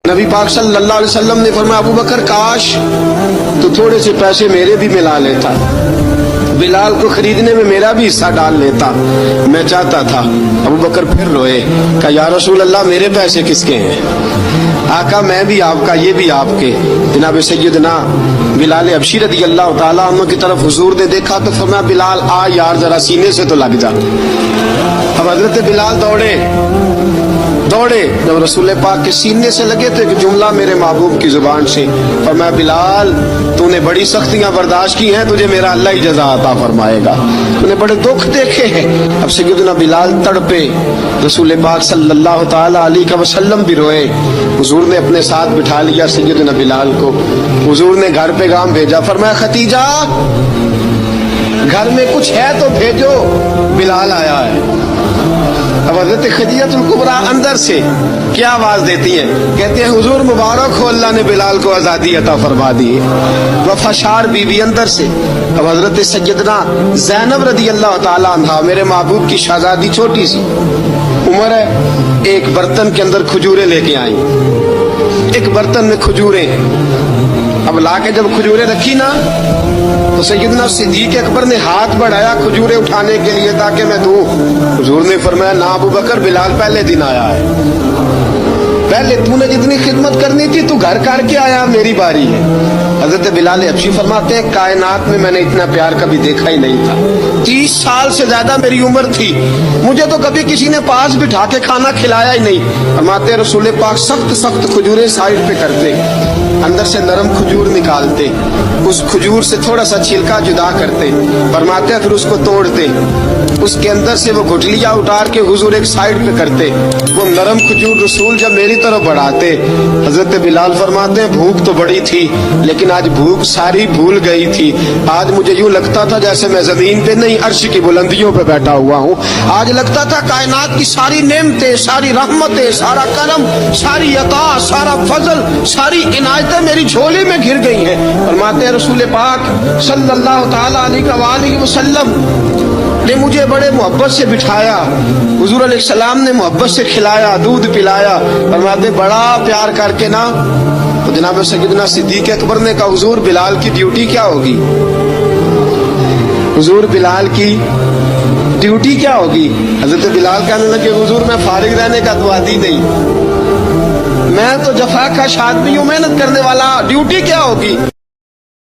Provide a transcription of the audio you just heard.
नबी पाक सल्लल्लाहु अलैहि वसल्लम ने फरमाया, अबू बकर काश तो थोड़े से पैसे मेरे भी मिला लेता, बिलाल को खरीदने में मेरा भी हिस्सा डाल लेता, मैं चाहता था। अबू बकर फिर रोए, कहा या रसूल अल्लाह मेरे पैसे किसके हैं? आका मैं भी आपका, ये भी आपके। जनाब सैयदना बिलाल हबशी रज़ी अल्लाह ताला अन्हु की तरफ हुजूर ने देखा तो फरमाया, बिलाल आ यार जरा सीने से तो लग जा। अब हजरत बिलाल दौड़े, जब रसूल पाक के सीने से लगे तो एक जुमला मेरे महबूब की जुबान से फरमाया, बिलाल तूने बड़ी सख्तियां बर्दाश्त की हैं, तुझे मेरा अल्लाह ही जज़ा अता फरमाएगा, तूने बड़े दुख देखे हैं। अब सैयदना बिलाल तड़पे, रसूल पाक सल्लल्लाहु ताला अलैहि वसल्लम भी रोए। हुजूर ने अपने साथ बिठा लिया सैयदना बिलाल को, हुजूर ने घर पैगाम भेजा, फरमाया खतीजा घर में कुछ है तो भेजो, बिलाल आया है। अब हज़रत खदीजतुल कुबरा अंदर से क्या आवाज देती हैं, कहते हैं हुजूर मुबारक हो, अल्लाह ने बिलाल को आजादी अता फरमा दी। वफाशार बीवी अंदर से। अब हजरत सैयदना ज़ैनब रज़ी अल्लाह ताला अन्हा मेरे महबूब की शहजादी, छोटी सी उम्र है, एक बर्तन के अंदर खजूरें लेके आई, एक बर्तन में खजूरें। अब लाके जब खजूरें रखी ना तो सैयदना सिद्दीक अकबर ने हाथ बढ़ाया खजूरें उठाने के लिए ताकि मैं दूं। हुजूर ने फरमाया, ना अबू बकर, बिलाल पहले दिन आया है, पहले तूने जितनी खिदमत करनी थी तू घर करके आया, मेरी बारी है। हजरत बिलाल हबशी फरमाते हैं, कायनात में मैंने इतना प्यार कभी देखा ही नहीं था। 30 साल से ज्यादा मेरी उम्र थी, मुझे तो कभी किसी ने पास बिठा के खाना खिलाया ही नहीं। फरमाते रसूल पाक सख्त सख्त खजूरें साइड पे करते, अंदर से नरम खजूर निकालते, उस खजूर से थोड़ा सा छिलका जुदा करते, फरमाते फिर उसको तोड़ते, उसके अंदर से वो गुठलियां उतार के हुजूर एक साइड पे करते, वो नरम खजूर रसूल जब मेरी तरफ बढ़ाते। हजरत बिलाल फरमाते हैं, भूख तो बड़ी थी लेकिन आज भूख सारी भूल गई थी। आज मुझे यूं लगता था जैसे मैं जमीन पे नहीं अर्श की बुलंदियों पे बैठा हुआ हूँ। आज लगता था कायनात की सारी नेमतें, सारी रहमतें, सारा करम, सारी अता, सारा फजल, सारी इनायतें मेरी झोली में घिर गई हैं। फरमाते हैं रसूल पाक सल्लल्लाहु ताला अलैहि वसल्लम ने मुझे बड़े मोहब्बत से बिठाया, हुजूर अलैहिस्सलाम ने मोहब्बत से खिलाया, दूध पिलाया। फरमाते बड़ा प्यार करके ना तो जनाब सैयदना सिद्दीक अकबर ने कहा, हुजूर बिलाल की ड्यूटी क्या होगी? हुजूर बिलाल की ड्यूटी क्या होगी? हजरत बिलाल कहने लगे, हुजूर मैं फारिग रहने का तो आदी नहीं, मैं तो जफाकश आदमी हूँ, मेहनत करने वाला, ड्यूटी क्या होगी?